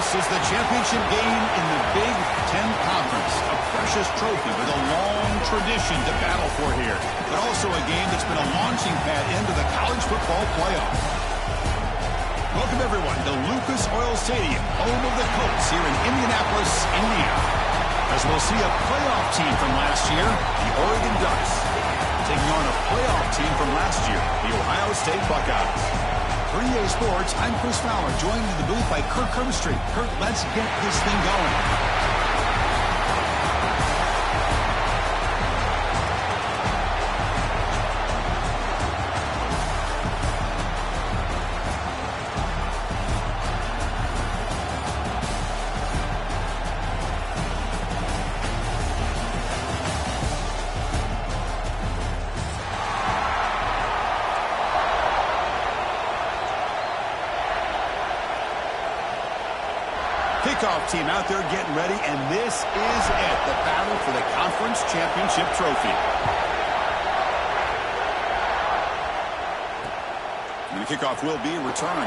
This is the championship game in the Big Ten Conference. A precious trophy with a long tradition to battle for here. But also a game that's been a launching pad into the college football playoff. Welcome, everyone, to Lucas Oil Stadium, home of the Colts here in Indianapolis, Indiana. As we'll see a playoff team from last year, the Oregon Ducks, taking on a playoff team from last year, the Ohio State Buckeyes. For EA Sports, I'm Chris Fowler, joined in the booth by Kirk Herbstreit. Kirk, let's get this thing going. Kickoff team out there getting ready, and this is it, the battle for the conference championship trophy. And the kickoff will be a return.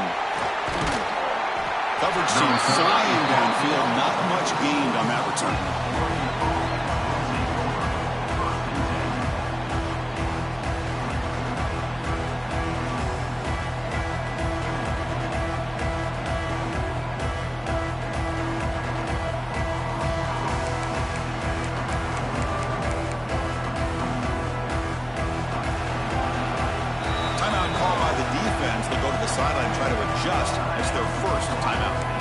Coverage team flying downfield, not much gained on that return. They'll go to the sideline and try to adjust. It's their first timeout.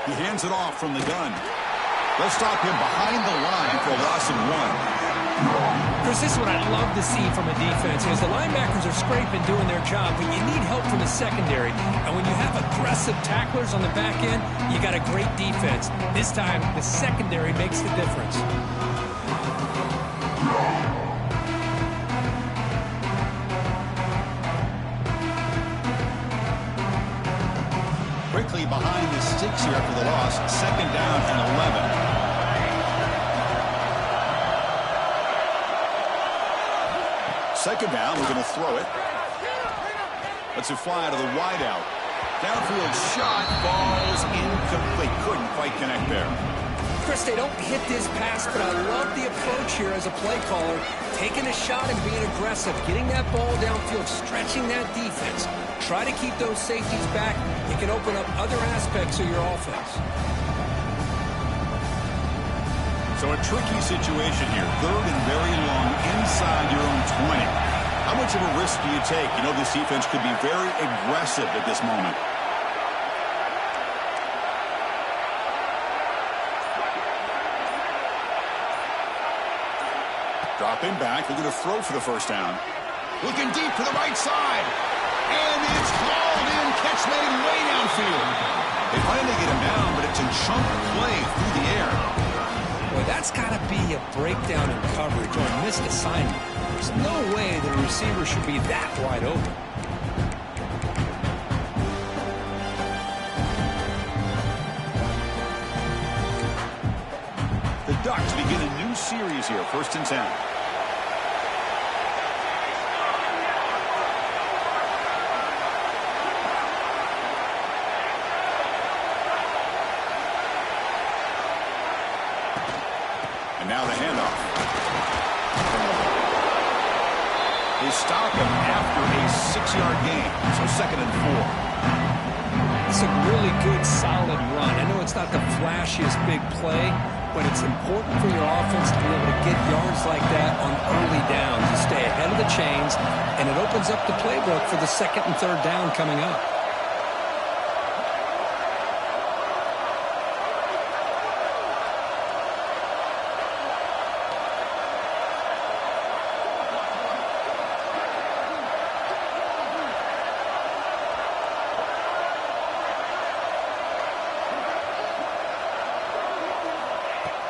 He hands it off from the gun. They'll stop him behind the line for a loss of 1. Chris, this is what I love to see from a defense. As the linebackers are scraping, doing their job, but you need help from the secondary. And when you have aggressive tacklers on the back end, you got a great defense. This time, the secondary makes the difference. Quickly behind the sticks here after the loss. 2nd down and 11. Second down, we're going to throw it. Let's it fly out of the wideout. Downfield shot, falls incomplete. Couldn't quite connect there. Chris, they don't hit this pass, but I love the approach here as a play caller. Taking a shot and being aggressive, getting that ball downfield, stretching that defense. Try to keep those safeties back. It can open up other aspects of your offense. So a tricky situation here. 3rd and very long inside your own 20. How much of a risk do you take? You know this defense could be very aggressive at this moment. Dropping back, looking to throw for the first down. Looking deep to the right side. And it's hauled in, catch made way downfield. They finally get him down, but it's a chunk play through the air. Boy, that's got to be a breakdown in coverage or a missed assignment. There's no way the receiver should be that wide open. The Ducks begin a new series here, 1st and 10. And now the handoff. They stop him after a 6-yard gain, so 2nd and 4. It's a really good, solid run. I know it's not the flashiest big play, but it's important for your offense to be able to get yards like that on early downs. You stay ahead of the chains, and it opens up the playbook for the 2nd and 3rd down coming up.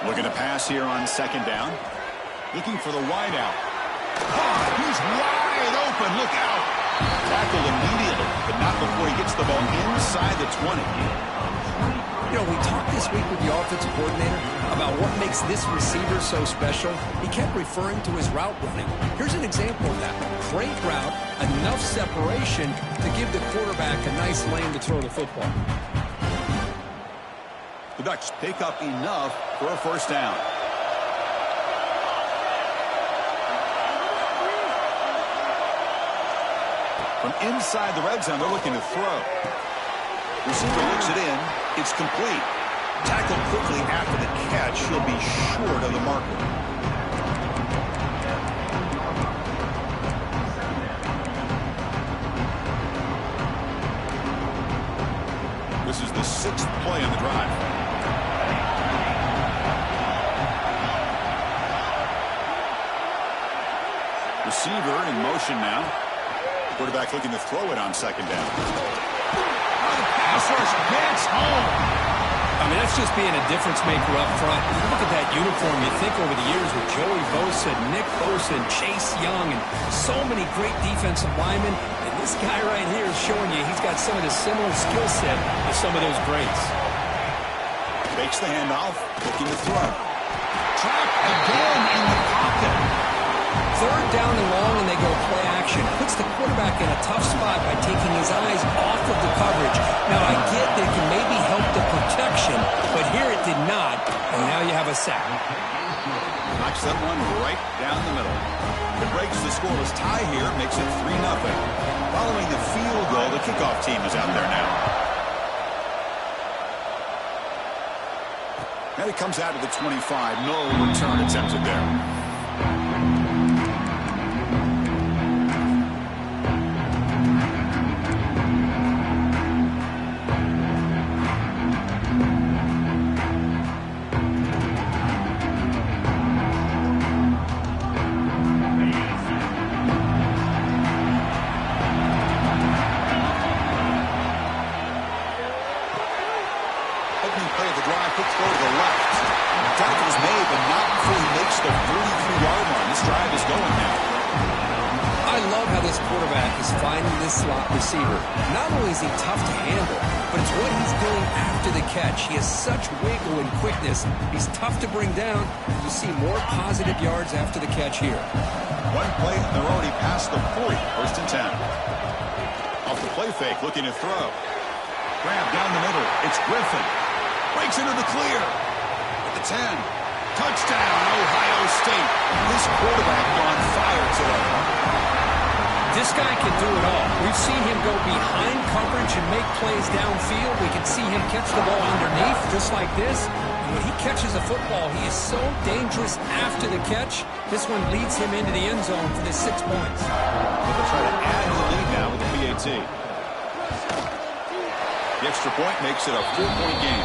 Looking to pass here on second down. Looking for the wide out. Oh, he's wide open. Look out. Tackled immediately, but not before he gets the ball inside the 20. You know, we talked this week with the offensive coordinator about what makes this receiver so special. He kept referring to his route running. Here's an example of that. Great route, enough separation to give the quarterback a nice lane to throw the football. The Ducks pick up enough for a first down. From inside the red zone, they're looking to throw. Receiver looks it in. It's complete. Tackled quickly after the catch. He'll be short of the marker. This is the 6th play on the drive. Receiver in motion now. Quarterback looking to throw it on second down. Pass rush gets home. I mean, that's just being a difference maker up front. You look at that uniform, you think over the years with Joey Bosa, Nick Bosa, and Chase Young, and so many great defensive linemen. And this guy right here is showing you he's got some of the similar skill set to some of those greats. Fakes the handoff, looking to throw. Trapped again in the pocket. Third down and long, and they go play action. Puts the quarterback in a tough spot by taking his eyes off of the coverage. Now, I get that it can maybe help the protection, but here it did not, and now you have a sack. Knocks that one right down the middle. It breaks the scoreless tie here, makes it 3-0. Following the field goal, the kickoff team is out there now. And it comes out of the 25. No return attempted there. Not only is he tough to handle, but it's what he's doing after the catch. He has such wiggle and quickness. He's tough to bring down. You see more positive yards after the catch here. One play, and they're already past the 40. First and 10. Off the play fake, looking to throw. Grab down the middle. It's Griffin. Breaks into the clear. At the 10. Touchdown, Ohio State. This quarterback on fire today. This guy can do it all. We've seen him go behind coverage and make plays downfield. We can see him catch the ball underneath, just like this. And when he catches a football, he is so dangerous after the catch. This one leads him into the end zone for the 6 points. They'll try to add to the lead now with the PAT. The extra point makes it a 4-point game.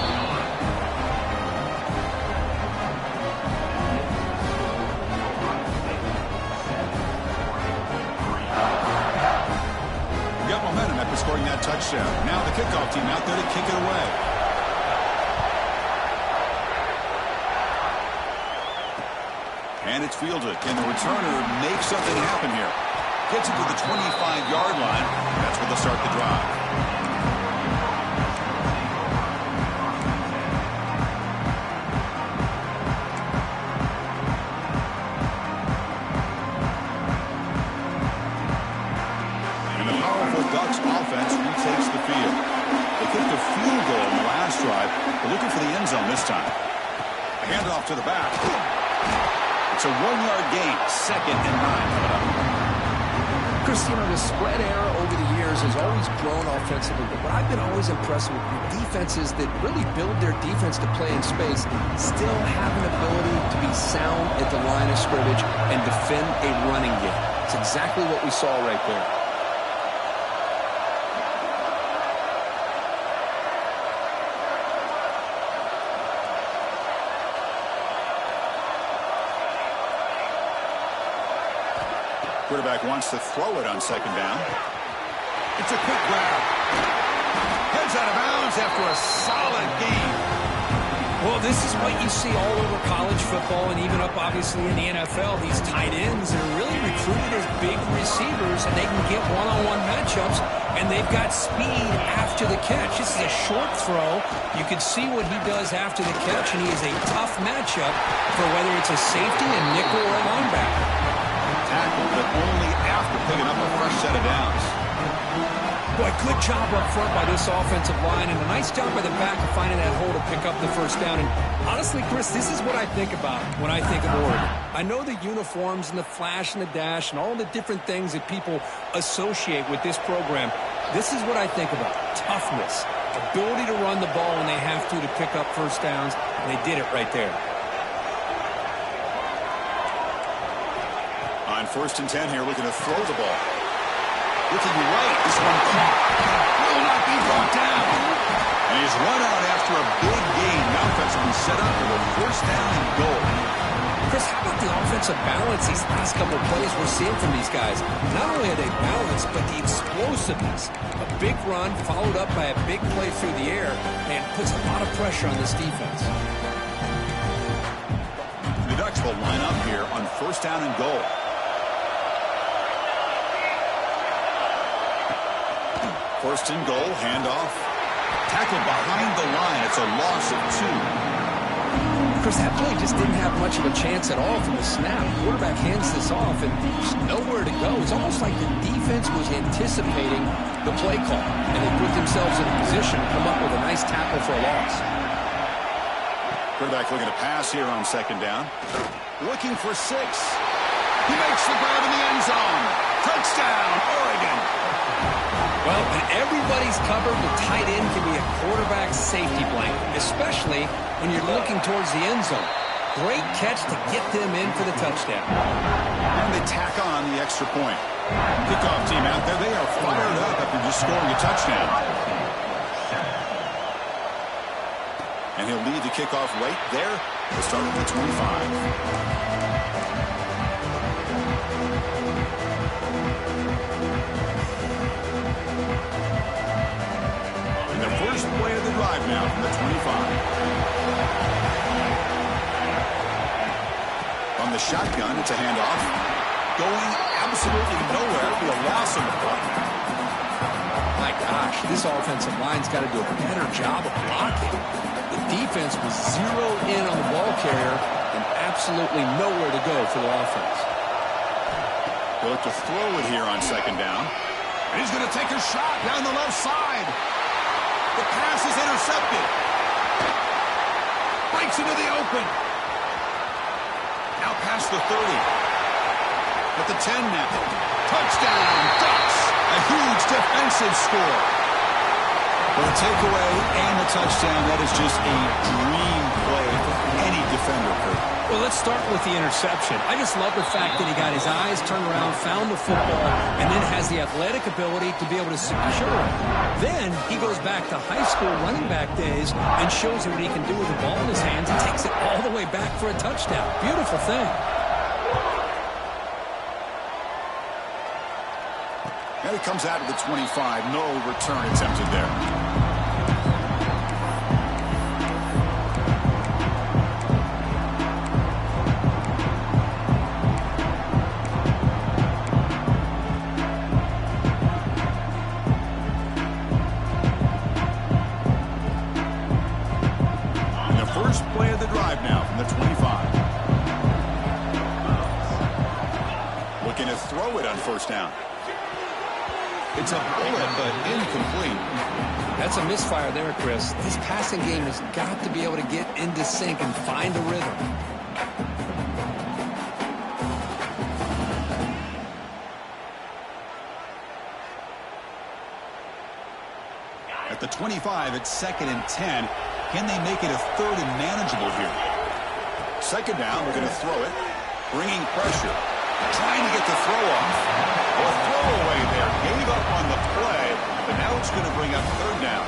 Scoring that touchdown. Now the kickoff team out there to kick it away. And it's fielded. And the returner makes something happen here. Gets it to the 25-yard line. That's where they'll start the drive. Offense retakes the field. They kicked a field goal in the last drive. They're looking for the end zone this time. A handoff to the back. It's a 1-yard gain. 2nd and 9. Chris, you know, the spread era over the years has always grown offensively, but what I've been always impressed with defenses that really build their defense to play in space still have an ability to be sound at the line of scrimmage and defend a running game. It's exactly what we saw right there. Quarterback wants to throw it on second down. It's a quick grab. Heads out of bounds after a solid gain. Well, this is what you see all over college football and even up, obviously, in the NFL. These tight ends that are really recruited as big receivers, and they can get one-on-one matchups, and they've got speed after the catch. This is a short throw. You can see what he does after the catch, and he is a tough matchup for whether it's a safety, a nickel, or a linebacker. Tackle, but only after picking up a fresh set of downs. Boy, good job up front by this offensive line, and a nice job by the back of finding that hole to pick up the first down. And honestly, Chris, this is what I think about when I think of Oregon. I know the uniforms and the flash and the dash and all the different things that people associate with this program. This is what I think about. Toughness, ability to run the ball when they have to pick up first downs, and they did it right there. On 1st and 10 here, looking to throw the ball. Looking right, this one caught. Will not be brought down. And he's run out after a big gain. Now offensively set up for the 1st down and goal. Chris, how about the offensive balance these last couple of plays we're seeing from these guys? Not only are they balanced, but the explosiveness. A big run followed up by a big play through the air, and puts a lot of pressure on this defense. The Ducks will line up here on 1st down and goal. First and goal, handoff. Tackle behind the line. It's a loss of 2. Chris, that play just didn't have much of a chance at all from the snap. The quarterback hands this off, and there's nowhere to go. It's almost like the defense was anticipating the play call, and they put themselves in a position to come up with a nice tackle for a loss. Quarterback looking to pass here on 2nd down. Looking for 6. He makes the grab in the end zone. Touchdown, Oregon. Well, when everybody's covered, the tight end can be a quarterback's safety blanket, especially when you're looking towards the end zone. Great catch to get them in for the touchdown. And they tack on the extra point. Kickoff team out there, they are fired up after just scoring a touchdown. And he'll lead the kickoff right there. We'll start with the 25. First play of the drive now from the 25. From the shotgun, it's a handoff. Going absolutely nowhere for a loss on the play. My gosh, this offensive line's got to do a better job of blocking. The defense was zeroed in on the ball carrier and absolutely nowhere to go for the offense. He'll look to throw it here on 2nd down. And he's going to take a shot down the left side. The pass is intercepted. Breaks into the open. Now past the 30. At the 10 now. Touchdown, Ducks. A huge defensive score. Well, the takeaway and the touchdown, that is just a dream play for any defender, Kurt. Well, let's start with the interception. I just love the fact that he got his eyes turned around, found the football, and then has the athletic ability to be able to secure it. Then he goes back to high school running back days and shows you what he can do with the ball in his hands and takes it all the way back for a touchdown. Beautiful thing. And he comes out of the 25. No return attempted there. Throw it on 1st down. It's a bullet, but incomplete. That's a misfire there, Chris. This passing game has got to be able to get into sync and find a rhythm. At the 25, it's 2nd and 10. Can they make it a 3rd and manageable here? 2nd down, we're going to throw it. Bringing pressure. Trying to get the throw off. Well, throwaway there. Gave up on the play, but now it's going to bring up 3rd down.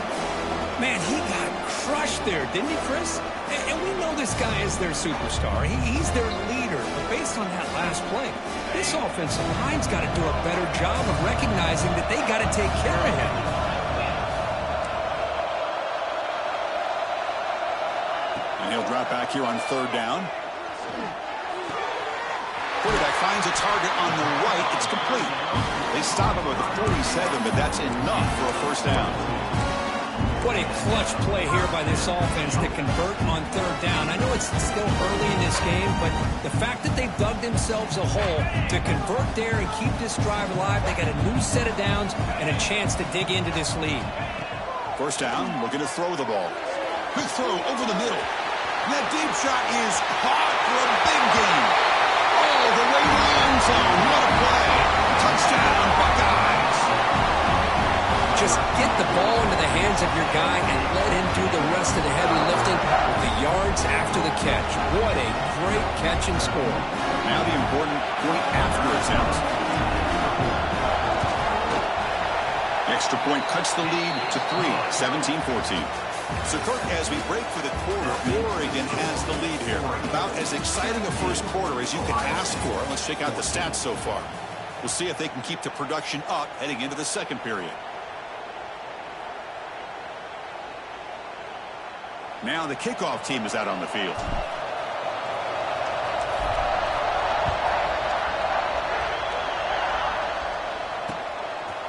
Man, he got crushed there, didn't he, Chris? And we know this guy is their superstar. He's their leader. But based on that last play, this offensive line's got to do a better job of recognizing that they got to take care of him. And he'll drop back here on third down. Quarterback finds a target on the right. It's complete. They stop him with a 47, but that's enough for a first down. What a clutch play here by this offense to convert on third down. I know it's still early in this game, but the fact that they've dug themselves a hole to convert there and keep this drive alive, they got a new set of downs and a chance to dig into this lead. First down, looking to throw the ball. Quick throw over the middle. And that deep shot is caught for a big gain. All the way to the end zone. What a play. Touchdown, Buckeyes. Just get the ball into the hands of your guy and let him do the rest of the heavy lifting with the yards after the catch. What a great catch and score. Now the important point after attempt. Extra point cuts the lead to 3, 17-14. So, Kirk, as we break for the quarter, Oregon has the lead here. About as exciting a first quarter as you can ask for. Let's check out the stats so far. We'll see if they can keep the production up heading into the second period. Now the kickoff team is out on the field.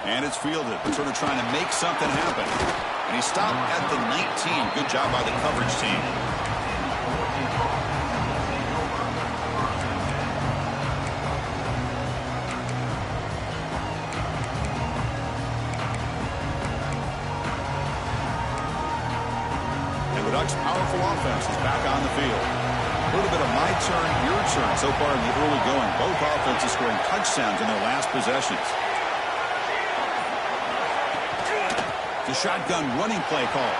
And it's fielded. Returner trying to make something happen. And he stopped at the 19. Good job by the coverage team. And the Ducks' powerful offense is back on the field. A little bit of my turn, your turn so far in the early going. Both offenses scoring touchdowns in their last possessions. The shotgun running play call.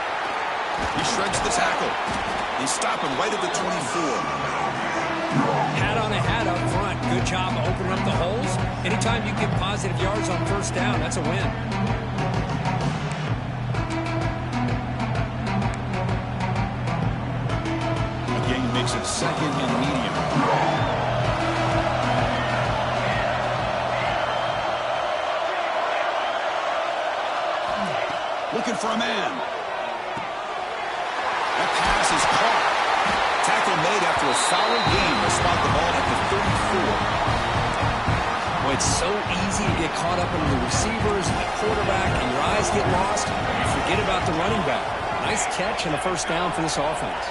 He shreds the tackle. They stop him right at the 24. Hat on a hat up front. Good job opening up the holes. Anytime you get positive yards on first down, that's a win. Again makes it second and medium. Looking for a man. That pass is caught. Tackle made after a solid gain to spot the ball at the 34. Well, it's so easy to get caught up in the receivers and the quarterback, and your eyes get lost. You forget about the running back. Nice catch and a first down for this offense.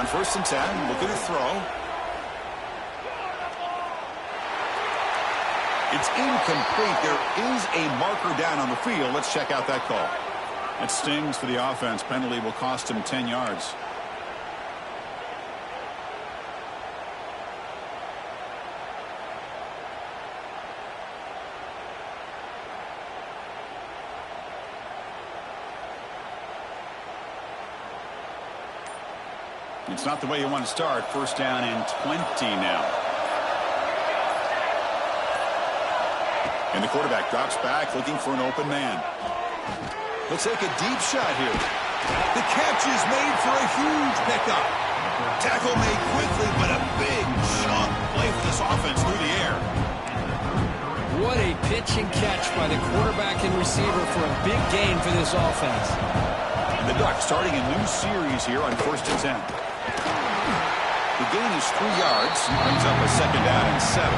On 1st and 10, looking to throw. It's incomplete. There is a marker down on the field. Let's check out that call. That stings for the offense. Penalty will cost him 10 yards. It's not the way you want to start. First down and 20 now. And the quarterback drops back looking for an open man. He'll take a deep shot here. The catch is made for a huge pickup. Tackle made quickly, but a big chunk play for this offense through the air. What a pitch and catch by the quarterback and receiver for a big gain for this offense. And the Ducks starting a new series here on 1st and 10. The gain is 3 yards. Brings up a second down and 7.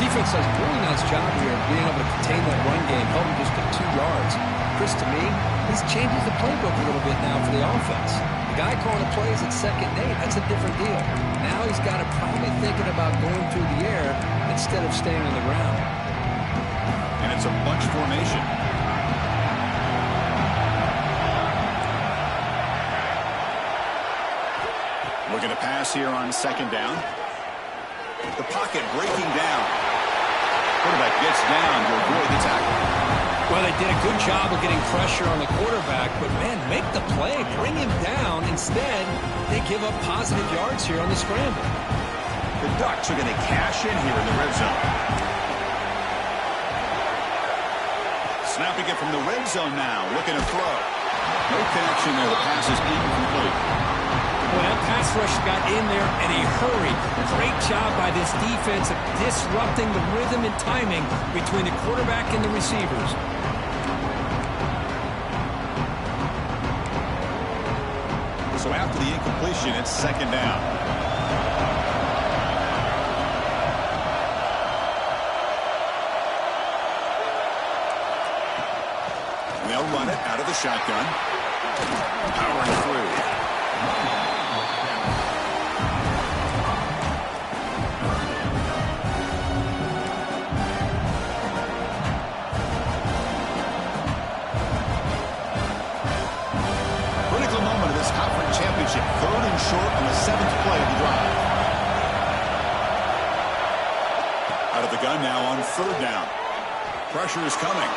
Defense does a really nice job here of being able to contain that run game, held him just to 2 yards. Chris, to me, this changes the playbook a little bit now for the offense. The guy calling the plays at 2nd and 8, that's a different deal. Now he's got to probably thinking about going through the air instead of staying on the ground. And it's a bunch formation. Looking to pass here on 2nd down. The pocket breaking down. Quarterback gets down to avoid the tackle. Well, they did a good job of getting pressure on the quarterback, but, man, make the play. Bring him down. Instead, they give up positive yards here on the scramble. The Ducks are going to cash in here in the red zone. Snapping it from the red zone now. Looking to throw. No connection there. The pass is incomplete. Well, that pass rush got in there in a hurry. Great job by this defense of disrupting the rhythm and timing between the quarterback and the receivers. So after the incompletion, it's second down. They'll run it out of the shotgun. Powering through. Critical moment of this conference championship. 3rd and short on the 7th play of the drive. Out of the gun now on 3rd down. Pressure is coming.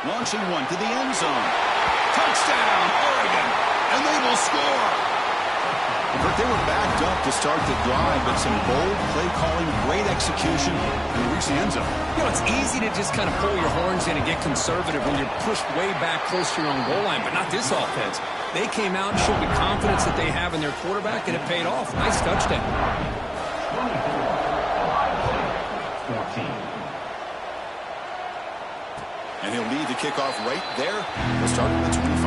Launching one to the end zone. Touchdown, Oregon, and they will score. But they were backed up to start the drive, but some bold play calling, great execution, and they reached the end zone. You know, it's easy to just kind of pull your horns in and get conservative when you're pushed way back close to your own goal line, but not this offense. They came out and showed the confidence that they have in their quarterback, and it paid off. Nice touchdown. 14. And he'll lead the kickoff right there. We'll start at the 25.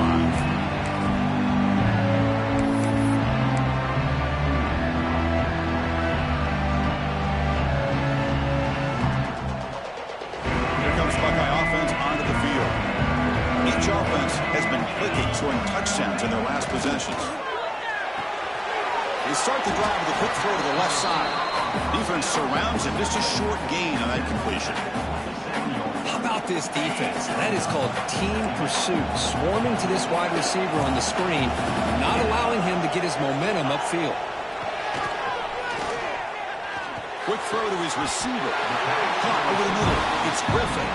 Here comes Buckeye offense onto the field. Each offense has been clicking, scoring touchdowns in their last possessions. They start the drive with a quick throw to the left side. Defense surrounds him. Just a short gain on that completion. How about this defense? That is called team pursuit. Swarming to this wide receiver on the screen, not allowing him to get his momentum upfield. Quick throw to his receiver. Caught over the middle. It's Griffin.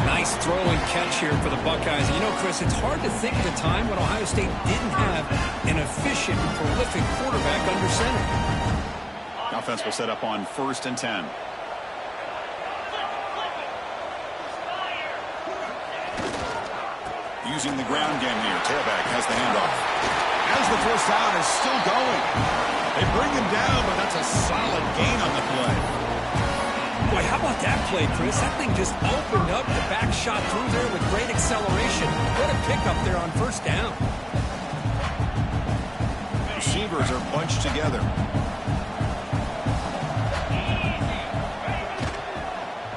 Nice throw and catch here for the Buckeyes. You know, Chris, it's hard to think of the time when Ohio State didn't have an efficient, prolific quarterback under center. Offense will set up on 1st and 10. Using the ground game here. Tailback has the handoff. As the first down is still going. They bring him down, but that's a solid gain on the play. Boy, how about that play, Chris? That thing just opened up. The back shot through there with great acceleration. What a pickup there on 1st down. Receivers are bunched together.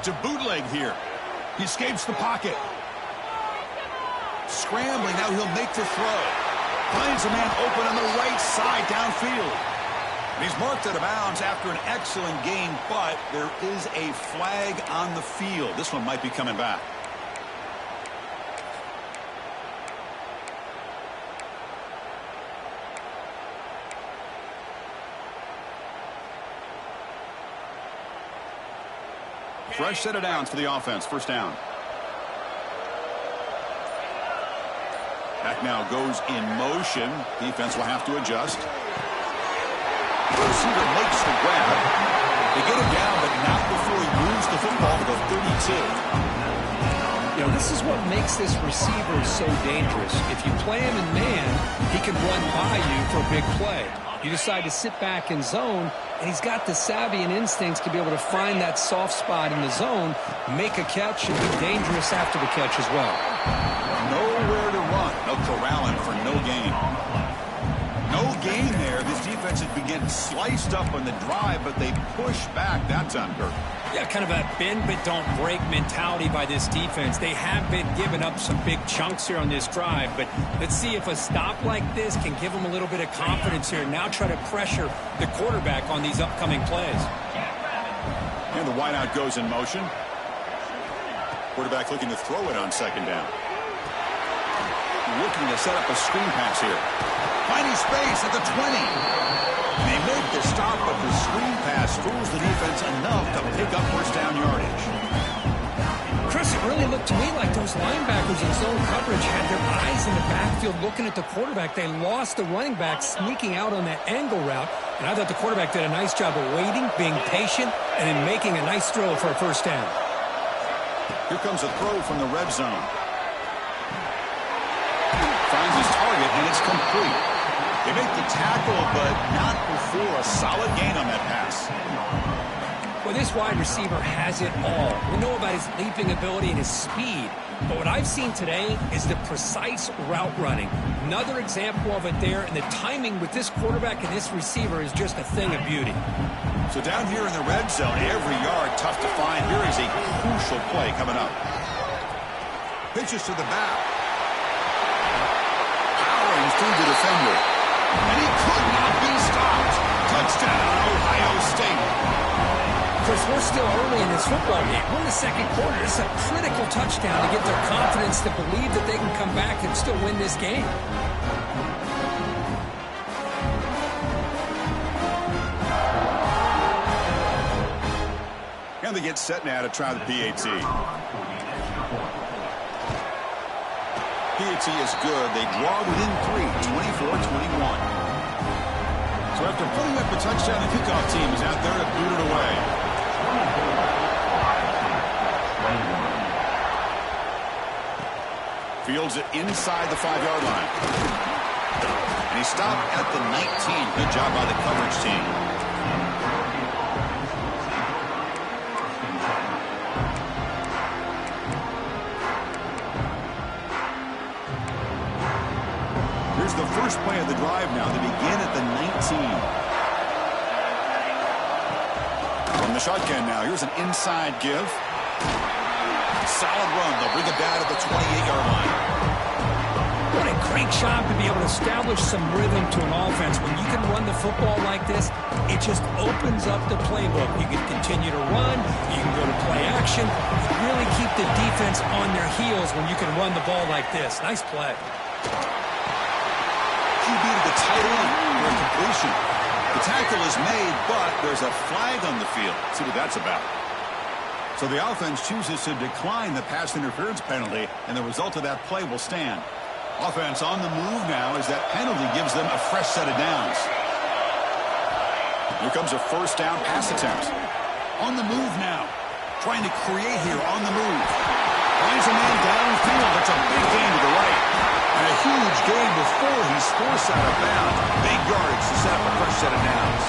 To bootleg here. He escapes the pocket. Scrambling, now he'll make the throw. Finds a man open on the right side downfield. And he's marked out of bounds after an excellent game, but there is a flag on the field. This one might be coming back. Fresh set of downs for the offense. 1st down. Back now goes in motion. Defense will have to adjust. The receiver makes the grab. They get him down, but not before he moves the football to the 32. You know, this is what makes this receiver so dangerous. If you play him in man, he can run by you for a big play. You decide to sit back in zone, and he's got the savvy and instincts to be able to find that soft spot in the zone, make a catch, and be dangerous after the catch as well. Nowhere to run. No corralling for no gain. No gain there. This defense has been getting sliced up on the drive, but they push back that time, Kirk. Yeah, kind of a bend but don't break mentality by this defense. They have been giving up some big chunks here on this drive, but let's see if a stop like this can give them a little bit of confidence here. Now try to pressure the quarterback on these upcoming plays. And the wideout goes in motion. Quarterback looking to throw it on 2nd down. Looking to set up a screen pass here. Finding space at the 20. They make the stop, but the screen pass fools the defense enough to pick up 1st down yardage. Chris, it really looked to me like those linebackers in zone coverage had their eyes in the backfield looking at the quarterback. They lost the running back sneaking out on that angle route, and I thought the quarterback did a nice job of waiting, being patient, and then making a nice throw for a 1st down. Here comes a throw from the red zone. Finds his target, and it's complete. They make the tackle, but not before a solid gain on that pass. Well, Well, this wide receiver has it all. We know about his leaping ability and his speed. But what I've seen today is the precise route running. Another example of it there, and the timing with this quarterback and this receiver is just a thing of beauty. So down here in the red zone, every yard tough to find. Here is a crucial play coming up. Pitches to the back. Powering through the defender. And he could not be stopped. Touchdown, Ohio State. Chris, we're still early in this football game. We're in the second quarter. It's a critical touchdown to get their confidence to believe that they can come back and still win this game. And they get set now to try the PAT. PAT is good. They draw within 3, 24-21. So after putting up a touchdown, the kickoff team is out there to boot it away. Fields it inside the 5-yard line. And he stopped at the 19. Good job by the coverage team. Here's the first play of the drive now. They begin at the 19. From the shotgun now, here's an inside give. Solid run. They'll bring it down at the 28-yard line. What a great job to be able to establish some rhythm to an offense. When you can run the football like this, it just opens up the playbook. You can continue to run. You can go to play action. You really keep the defense on their heels when you can run the ball like this. Nice play. QB to the tight end for a completion. The tackle is made, but there's a flag on the field. Let's see what that's about. So the offense chooses to decline the pass interference penalty, and the result of that play will stand. Offense on the move now as that penalty gives them a fresh set of downs. Here comes a first down pass attempt. On the move now. Trying to create here on the move. Finds a man downfield. It's a big gain to the right. And a huge gain before he's forced out of bounds. Big yardage to set up a fresh set of downs.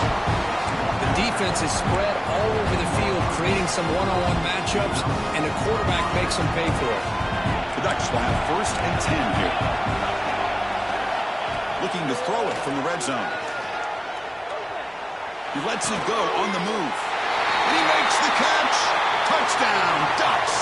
The defense is spread all over the field, creating some one-on-one matchups, and the quarterback makes them pay for it. The Ducks will have first and 10 here. Looking to throw it from the red zone. He lets it go on the move. And he makes the catch. Touchdown, Ducks.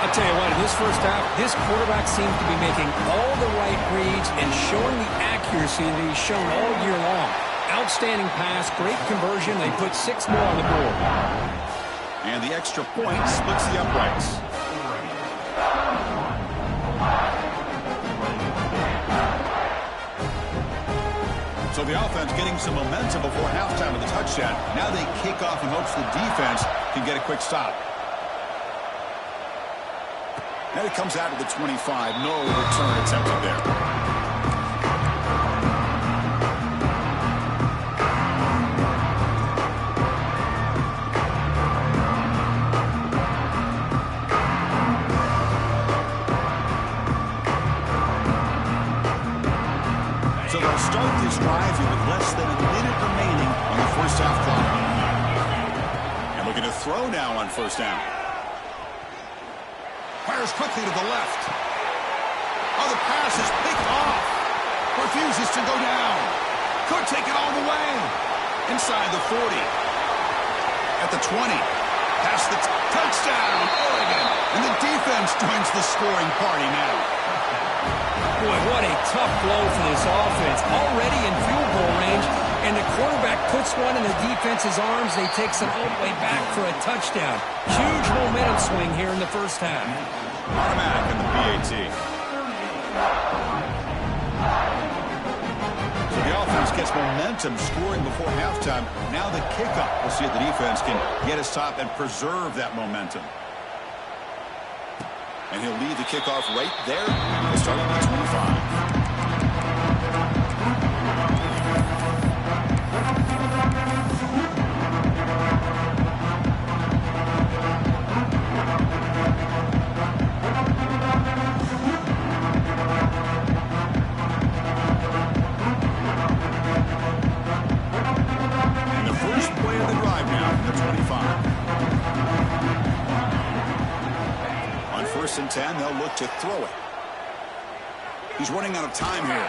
I'll tell you what, in this first half, this quarterback seems to be making all the right reads and showing the accuracy that he's shown all year long. Outstanding pass, great conversion. They put 6 more on the board. And the extra point splits the uprights. So the offense getting some momentum before halftime of the touchdown. Now they kick off in hopes the defense can get a quick stop. And it comes out of the 25. No return attempted there. So they'll start this drive here with less than a minute remaining on the first half clock. And looking to throw now on first down. Fires quickly to the left. Oh, the pass is picked off. Refuses to go down. Could take it all the way. Inside the 40. At the 20. Past the touchdown, Oregon. And the defense joins the scoring party now. Boy, what a tough blow for this offense. Already in field goal range, and the quarterback puts one in the defense's arms. They takes it all the way back for a touchdown. Huge momentum swing here in the first half. Automatic in the PAT. So the offense gets momentum scoring before halftime. Now the kickoff. We'll see if the defense can get a stop and preserve that momentum. And he'll lead the kickoff right there. They start on the 25. And the first play of the drive now from the 25. to throw it. He's running out of time here.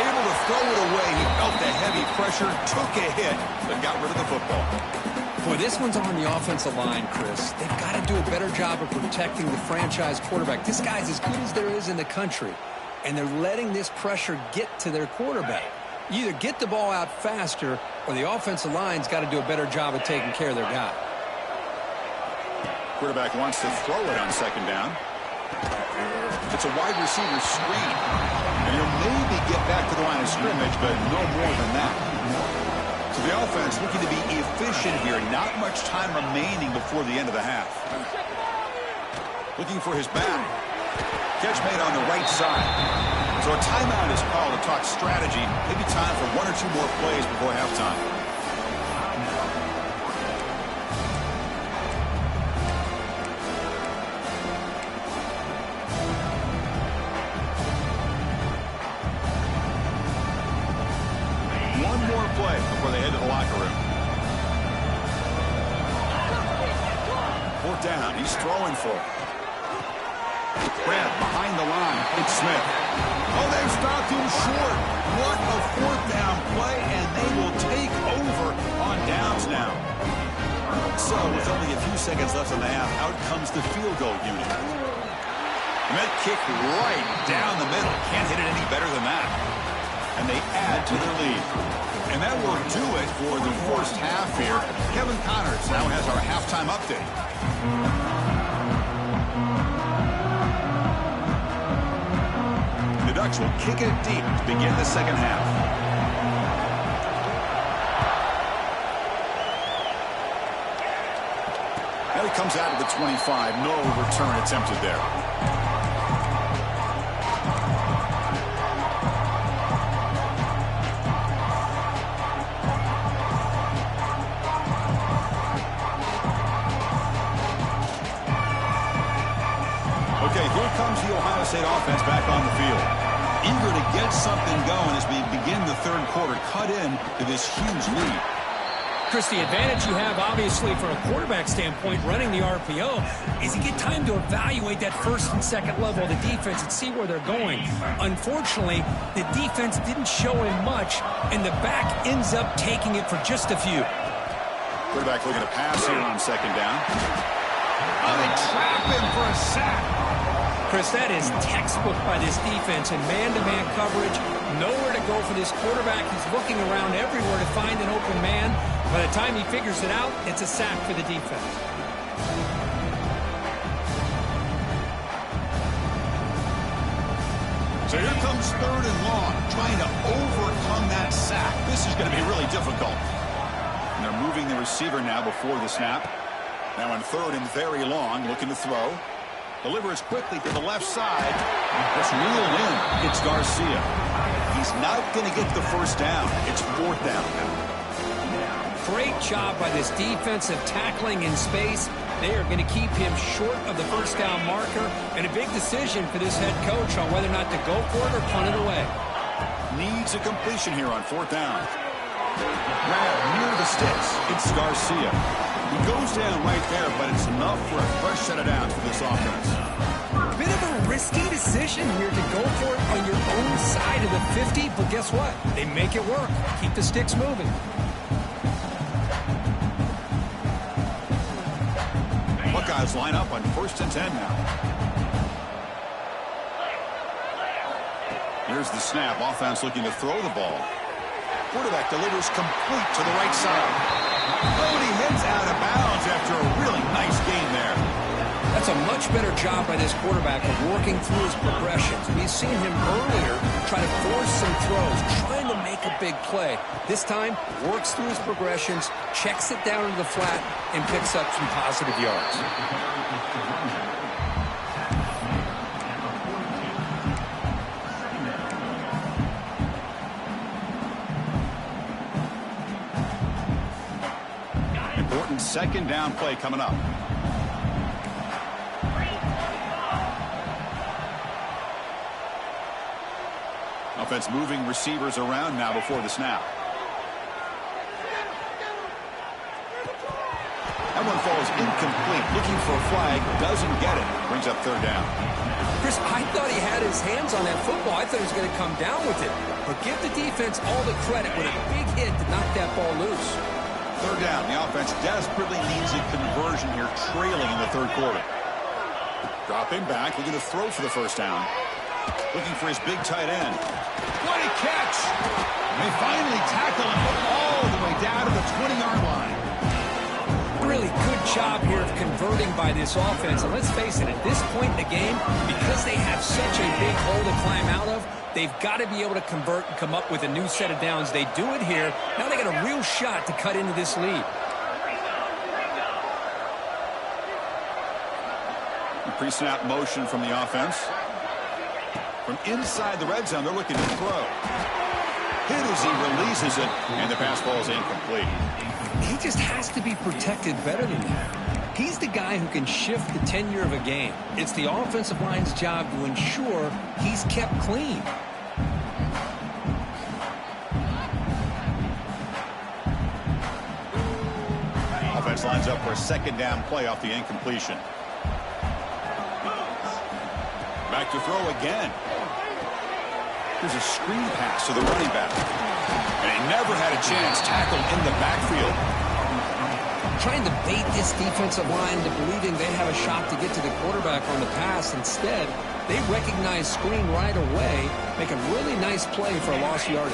Able to throw it away. He felt the heavy pressure, took a hit, but got rid of the football. Boy, this one's on the offensive line, Chris. They've got to do a better job of protecting the franchise quarterback. This guy's as good as there is in the country, and they're letting this pressure get to their quarterback. You either get the ball out faster, or the offensive line's got to do a better job of taking care of their guy. Quarterback wants to throw it on second down. It's a wide receiver screen. And he'll maybe get back to the line of scrimmage, but no more than that. So the offense looking to be efficient here. Not much time remaining before the end of the half. Looking for his back. Catch made on the right side. So a timeout is called to talk strategy. Maybe time for one or two more plays before halftime. One more play before they head to the locker room. Fourth down. He's throwing for it. Grab behind the line. It's Smith. Oh, they stopped him short. What a fourth down play, and they will take over on downs now. So, with only a few seconds left in the half, out comes the field goal unit. And that kick right down the middle. Can't hit it any better than that. And they add to their lead. And that will do it for the first half here. Kevin Connors now has our halftime update. The Ducks will kick it deep to begin the second half. Now he comes out of the 25. No return attempted there. Okay, here comes the Ohio State offense back on the field. Eager to get something going as we begin the third quarter, cut in to this huge lead. Chris, the advantage you have, obviously, from a quarterback standpoint, running the RPO, is you get time to evaluate that first and second level of the defense and see where they're going. Unfortunately, the defense didn't show him much, and the back ends up taking it for just a few. Quarterback looking to pass here on second down. Oh, they trap him for a sack. Chris, that is textbook by this defense in man-to-man coverage. Nowhere to go for this quarterback. He's looking around everywhere to find an open man. By the time he figures it out, it's a sack for the defense. So here comes third and long, trying to overcome that sack. This is going to be really difficult. And they're moving the receiver now before the snap. Now on third and very long, looking to throw. Delivers quickly to the left side. It's reeled in. It's Garcia. He's not going to get the first down. It's fourth down now. Great job by this defensive tackling in space. They are going to keep him short of the first down marker. And a big decision for this head coach on whether or not to go for it or punt it away. Needs a completion here on fourth down. Grab near the sticks. It's Garcia. He goes down right there, but it's enough for a fresh set of downs for this offense. Bit of a risky decision here to go for it on your own side of the 50, but guess what? They make it work. Keep the sticks moving. Buckeyes line up on 1st and 10 now. Here's the snap. Offense looking to throw the ball. Quarterback delivers complete to the right side. Oh, and he heads out of bounds after a really nice game there. That's a much better job by this quarterback of working through his progressions. We've seen him earlier try to force some throws, trying to make a big play. This time, works through his progressions, checks it down to the flat, and picks up some positive yards. Important second down play coming up. Offense moving receivers around now before the snap. That one falls incomplete. Looking for a flag. Doesn't get it. Brings up third down. Chris, I thought he had his hands on that football. I thought he was going to come down with it. But give the defense all the credit with a big hit to knock that ball loose. Third down. The offense desperately needs a conversion here, trailing in the third quarter. Dropping back, looking to throw for the first down. Looking for his big tight end. What a catch! They finally tackle him all the way down to the 20-yard line. Really good job here of converting by this offense. And let's face it, at this point in the game, because they have such a big hole to climb out of, they've got to be able to convert and come up with a new set of downs. They do it here. Now they got a real shot to cut into this lead. Pre-snap motion from the offense. From inside the red zone, they're looking to throw. Hit as he releases it, and the pass falls incomplete. He just has to be protected better than that. He's the guy who can shift the tenure of a game. It's the offensive line's job to ensure he's kept clean. Offense lines up for a second down play off the incompletion. Back to throw again. Here's a screen pass to the running back. And he never had a chance, tackled in the backfield. Trying to bait this defensive line into believing they have a shot to get to the quarterback on the pass. Instead, they recognize screen right away, make a really nice play for a lost yardage.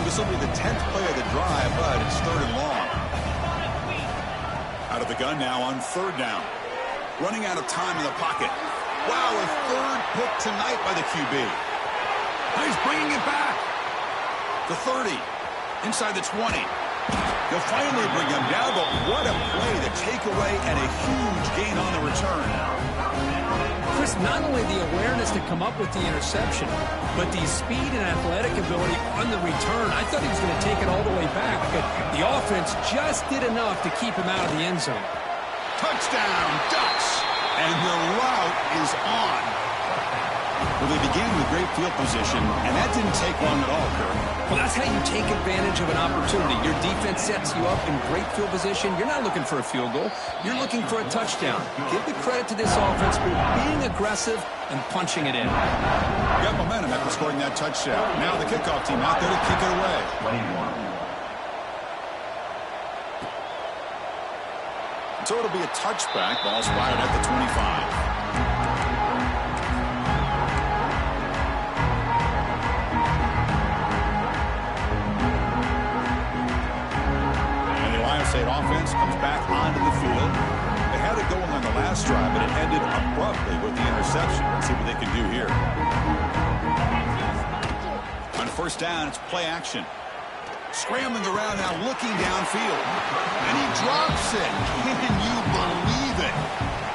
This will be the 10th play of the drive, but it's third and long. Out of the gun now on third down. Running out of time in the pocket. Wow, a third pick tonight by the QB. He's bringing it back. The 30. Inside the 20. They'll finally bring him down, but what a play. The takeaway and a huge gain on the return. Chris, not only the awareness to come up with the interception, but the speed and athletic ability on the return. I thought he was going to take it all the way back, but the offense just did enough to keep him out of the end zone. Touchdown, Ducks. And the route is on. Well, they began with great field position, and that didn't take long at all, Kirk. Well, that's how you take advantage of an opportunity. Your defense sets you up in great field position. You're not looking for a field goal. You're looking for a touchdown. Give the credit to this offense for being aggressive and punching it in. Got momentum after scoring that touchdown. Now the kickoff team out there to kick it away. So it'll be a touchback. Ball spotted at the 25. State offense comes back onto the field. They had it going on the last drive, but it ended abruptly with the interception. Let's see what they can do here. On first down, it's play action. Scrambling around now, looking downfield. And he drops it. Can you believe it?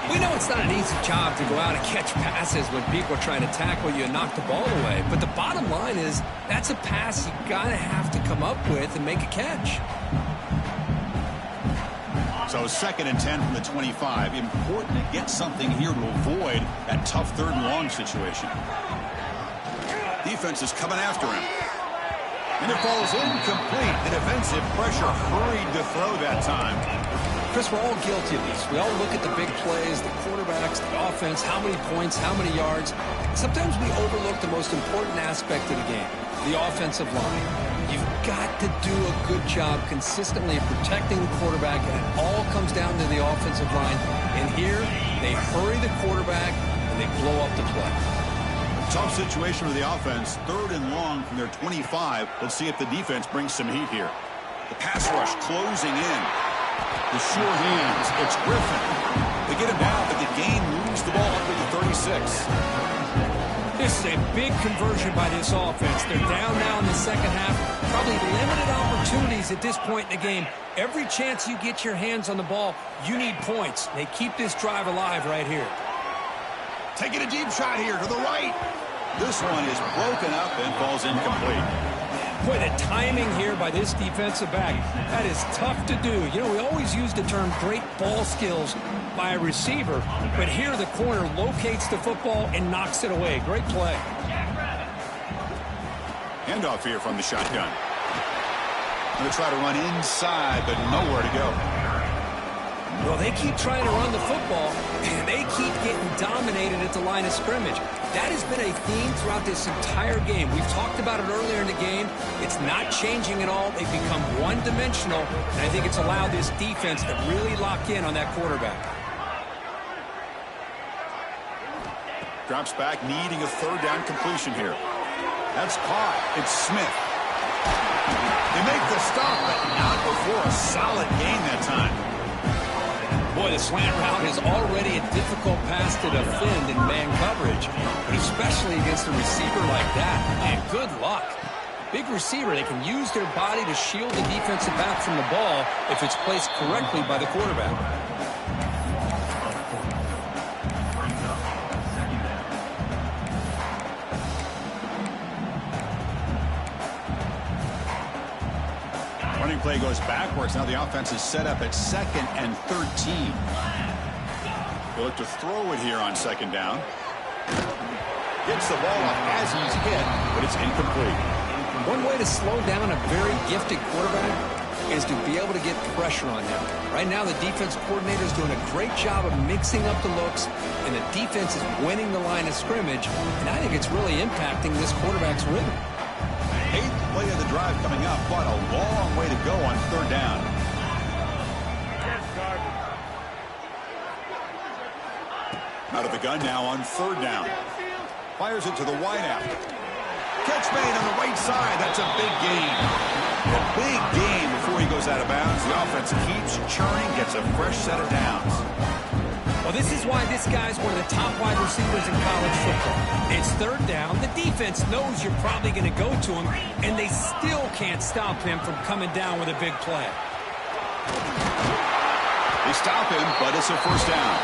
We know it's not an easy job to go out and catch passes when people are trying to tackle you and knock the ball away. But the bottom line is that's a pass you got to have to come up with and make a catch. So 2nd and 10 from the 25. Important to get something here to avoid that tough third and long situation. Defense is coming after him. And it falls incomplete. The defensive pressure hurried to throw that time. Chris, we're all guilty of these. We all look at the big plays, the quarterbacks, the offense, how many points, how many yards. Sometimes we overlook the most important aspect of the game, the offensive line. You've got to do a good job consistently protecting the quarterback, and it all comes down to the offensive line. And here, they hurry the quarterback, and they blow up the play. Tough situation for the offense. 3rd and long from their 25. Let's see if the defense brings some heat here. The pass rush closing in. The sure hands. It's Griffin. They get him down, but the gain moves the ball up to the 36. This is a big conversion by this offense. They're down now in the second half. Probably limited opportunities at this point in the game. Every chance you get your hands on the ball, you need points. They keep this drive alive right here. Taking a deep shot here to the right. This one is broken up and falls incomplete. Boy, the timing here by this defensive back, that is tough to do. You know, we always use the term great ball skills by a receiver, but here the corner locates the football and knocks it away. Great play. Handoff here from the shotgun. Going to try to run inside, but nowhere to go. Well, they keep trying to run the football, and they keep getting dominated at the line of scrimmage. That has been a theme throughout this entire game. We've talked about it earlier in the game. It's not changing at all. They've become one-dimensional, and I think it's allowed this defense to really lock in on that quarterback. Drops back, needing a third down completion here. That's caught. It's Smith. They make the stop, but not before a solid gain that time. Boy, the slant route is already a difficult pass to defend in man coverage, but especially against a receiver like that. And good luck. Big receiver, they can use their body to shield the defensive back from the ball if it's placed correctly by the quarterback. Running play goes backwards. Now the offense is set up at 2nd and 13. They'll look to throw it here on 2nd down. Gets the ball up as he's hit, but it's incomplete. One way to slow down a very gifted quarterback is to be able to get pressure on him. Right now, the defense coordinator is doing a great job of mixing up the looks, and the defense is winning the line of scrimmage, and I think it's really impacting this quarterback's rhythm. 8th play of the drive coming up, but a long way to go on 3rd down. Out of the gun now on 3rd down. Fires it to the wideout. Catch made on the right side. That's a big gain. A big gain before he goes out of bounds. The offense keeps churning, gets a fresh set of downs. Well, this is why this guy's one of the top wide receivers in college football. It's 3rd down. The defense knows you're probably going to go to him, and they still can't stop him from coming down with a big play. They stop him, but it's a 1st down.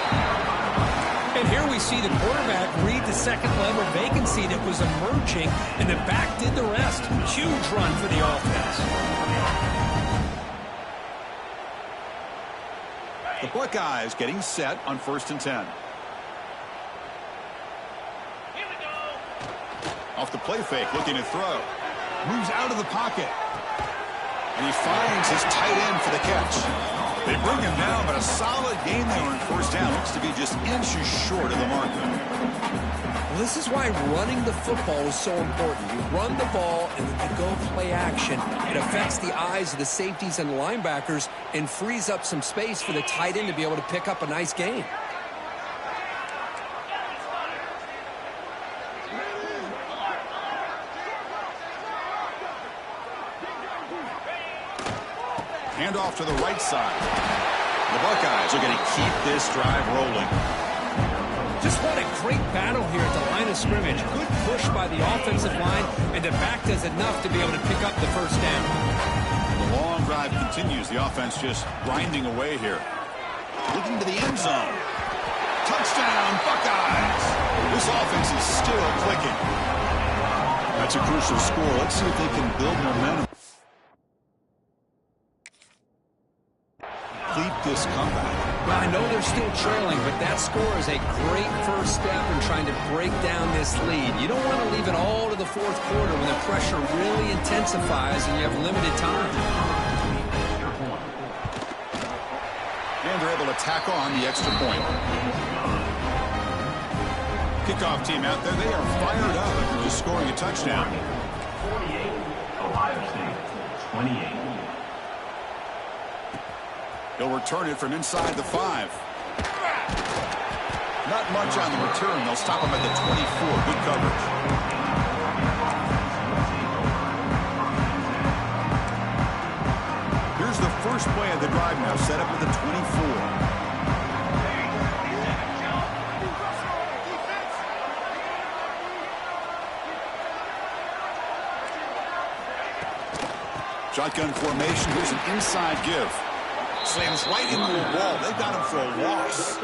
And here we see the quarterback read the 2nd level vacancy that was emerging, and the back did the rest. Huge run for the offense. The Buckeyes getting set on 1st and 10. Off the play fake, looking to throw. Moves out of the pocket. And he finds his tight end for the catch. They bring him down, but a solid gain there on 1st down. Looks to be just inches short of the mark, though. Well, this is why running the football is so important. You run the ball, and then you go play action. It affects the eyes of the safeties and the linebackers and frees up some space for the tight end to be able to pick up a nice gain. Handoff to the right side. The Buckeyes are going to keep this drive rolling. Just what a great battle here at the line of scrimmage. Good push by the offensive line, and the back does enough to be able to pick up the 1st down. The long drive continues. The offense just grinding away here. Looking to the end zone. Touchdown, Buckeyes! This offense is still clicking. That's a crucial score. Let's see if they can build momentum. Complete this comeback. Well, I know they're still trailing, but that score is a great first step in trying to break down this lead. You don't want to leave it all to the 4th quarter when the pressure really intensifies and you have limited time. And they're able to tack on the extra point. Kickoff team out there, they are fired up after just scoring a touchdown. 48, Ohio State, 28. He'll return it from inside the 5. Not much on the return. They'll stop him at the 24. Good coverage. Here's the first play of the drive now, set up at the 24. Shotgun formation. Here's an inside give. Slams right into the wall. They've got him for a loss.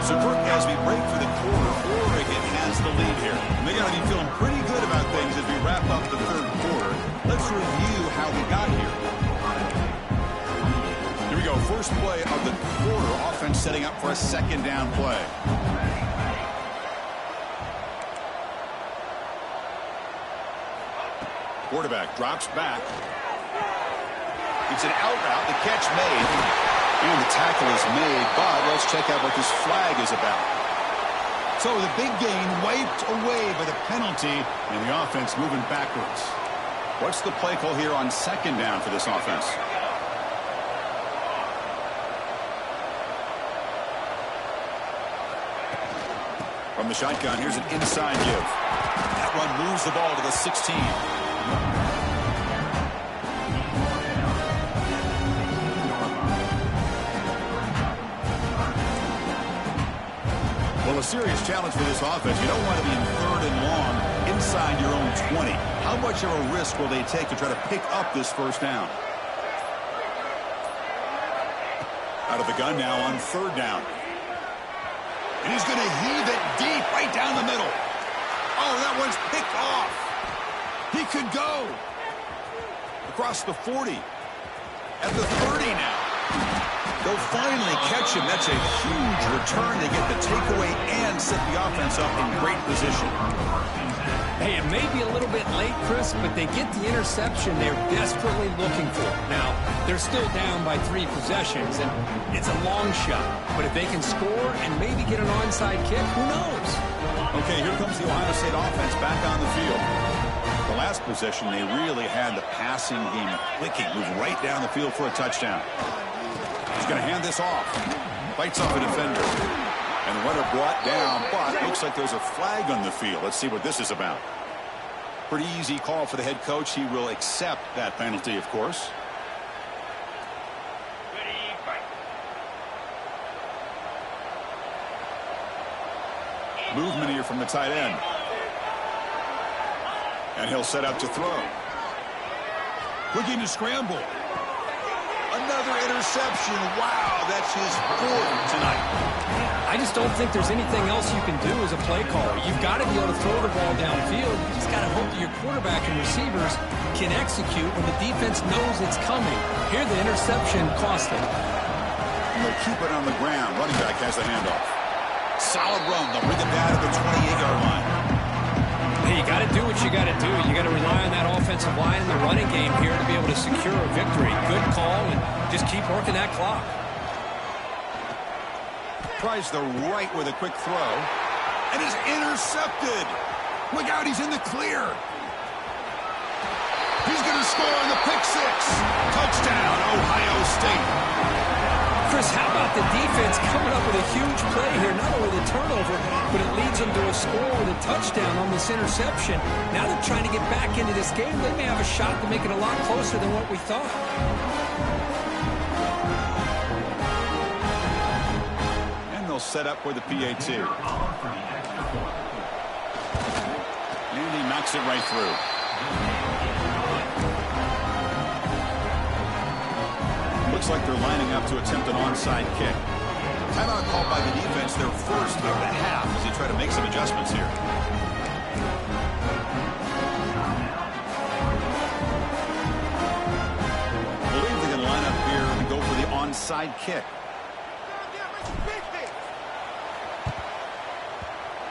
So, Kirk, as we break for the quarter, Oregon has the lead here. And they got to be feeling pretty good about things as we wrap up the 3rd quarter. Let's review how we got here. Here we go. First play of the quarter. Offense setting up for a 2nd down play. Quarterback drops back. It's an out route. The catch made. And the tackle is made. But let's check out what this flag is about. So the big gain wiped away by the penalty. And the offense moving backwards. What's the play call here on second down for this offense? From the shotgun, here's an inside give. That one moves the ball to the 16. Well, a serious challenge for this offense. You don't want to be in third and long inside your own 20. How much of a risk will they take to try to pick up this first down? Out of the gun now on third down. And he's going to heave it deep right down the middle. Oh, that one's picked off. He could go. Across the 40. At the 30 now. They'll finally catch him. That's a huge return. They get the takeaway and set the offense up in great position. Hey, it may be a little bit late, Chris, but they get the interception they're desperately looking for. Now, they're still down by 3 possessions, and it's a long shot. But if they can score and maybe get an onside kick, who knows? Okay, here comes the Ohio State offense back on the field. The last possession, they really had the passing game clicking. Moved right down the field for a touchdown. He's going to hand this off. Fights off a defender. And the runner brought down, but looks like there's a flag on the field. Let's see what this is about. Pretty easy call for the head coach. He will accept that penalty, of course. Movement here from the tight end. And he'll set up to throw. Looking to scramble. Another interception. Wow, that's his 4th tonight. I just don't think there's anything else you can do as a play caller. You've got to be able to throw the ball downfield. You just got to hope that your quarterback and receivers can execute when the defense knows it's coming. Here, the interception cost them. And they'll keep it on the ground. Running back has the handoff. Solid run. They'll bring it down to the 28-yard line. Hey, you got to do what you got to do. You got to rely on that offensive line in the running game here to be able to secure a victory. Good call, and just keep working that clock. Tries the right with a quick throw. And is intercepted. Look out, he's in the clear. He's going to score on the pick 6. Touchdown, Ohio State. Chris, how about the defense coming up with a huge play here? Not only the turnover, but it leads them to a score with a touchdown on this interception. Now they're trying to get back into this game. They may have a shot to make it a lot closer than what we thought. And they'll set up for the PAT. And he knocks it right through. Looks like they're lining up to attempt an onside kick. Timeout called by the defense, their first of the half, as they try to make some adjustments here. I believe they can line up here and go for the onside kick.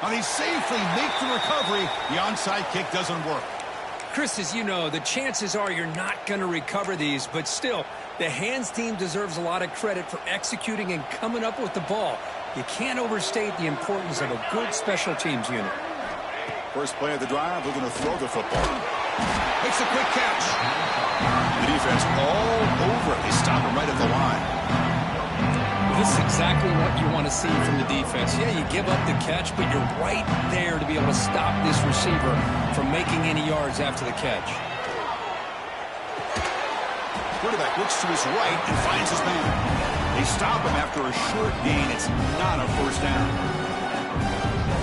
Now they safely make the recovery. The onside kick doesn't work. Chris, as you know, the chances are you're not going to recover these, but still, the hands team deserves a lot of credit for executing and coming up with the ball. You can't overstate the importance of a good special teams unit. First play of the drive, they're going to throw the football. Makes a quick catch. The defense all over it. They stop him right at the line. This is exactly what you want to see from the defense. Yeah, you give up the catch, but you're right there to be able to stop this receiver from making any yards after the catch. Quarterback looks to his right and finds his man. They stop him after a short gain. It's not a first down.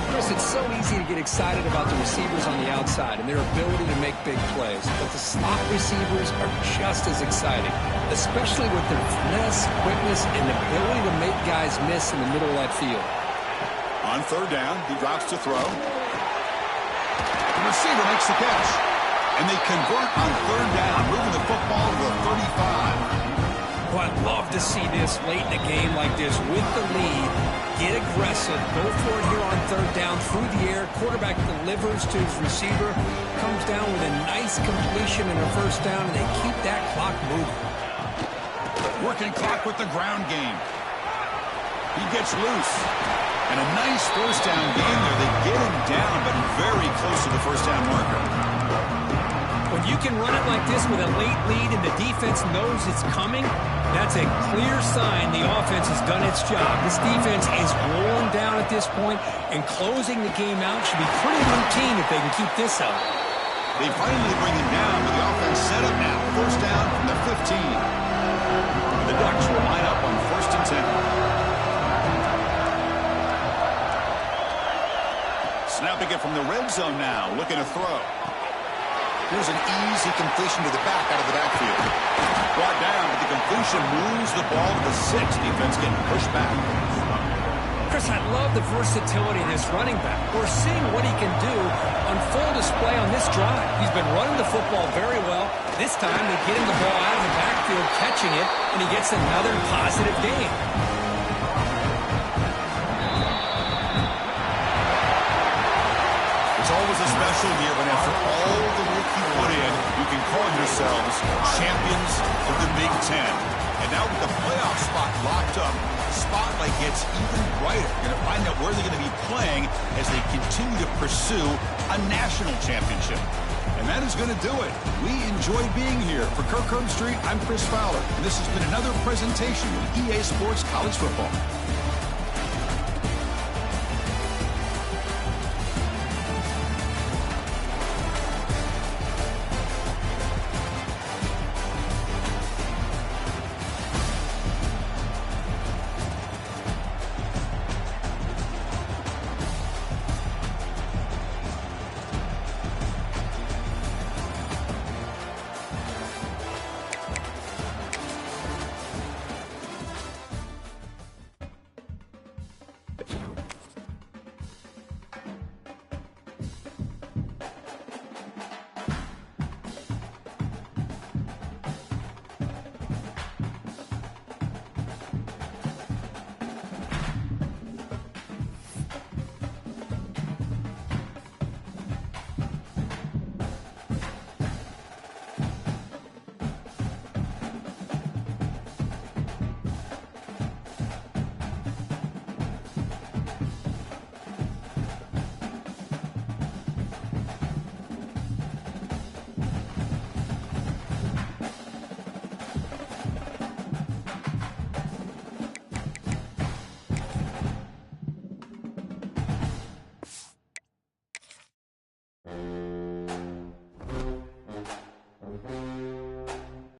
Chris, it's so easy to get excited about the receivers on the outside and their ability to make big plays. But the slot receivers are just as exciting, especially with their finesse, quickness, and ability to make guys miss in the middle of that field. On third down, he drops to throw. The receiver makes the catch. And they convert on third down, moving the football to the 35. Oh, I'd love to see this late in a game like this with the lead. Get aggressive. Go for it here on third down through the air. Quarterback delivers to his receiver. Comes down with a nice completion and a first down, and they keep that clock moving. Working clock with the ground game. He gets loose. And a nice first down game there. They get him down, but very close to the first down marker. When you can run it like this with a late lead and the defense knows it's coming, that's a clear sign the offense has done its job. This defense is rolling down at this point, and closing the game out should be pretty routine if they can keep this up. They finally bring him down, but the offense set up now. First down from the 15. The Ducks will line up on 1st and 10. Snapping it from the red zone now, looking to throw. Here's an easy completion to the back out of the backfield. Brought down, but the completion moves the ball to the 6. Defense getting pushed back. Chris, I love the versatility of this running back. We're seeing what he can do on full display on this drive. He's been running the football very well. This time they get him the ball out of the backfield, catching it, and he gets another positive game. It's always a special year when after all the work you put in, you can call yourselves champions of the Big Ten. And now with the playoff spot locked up, the spotlight gets even brighter. You're going to find out where they're going to be playing as they continue to pursue a national championship. And that is going to do it. We enjoy being here. For Kirk Herbstreit, I'm Chris Fowler. And this has been another presentation of EA Sports College Football.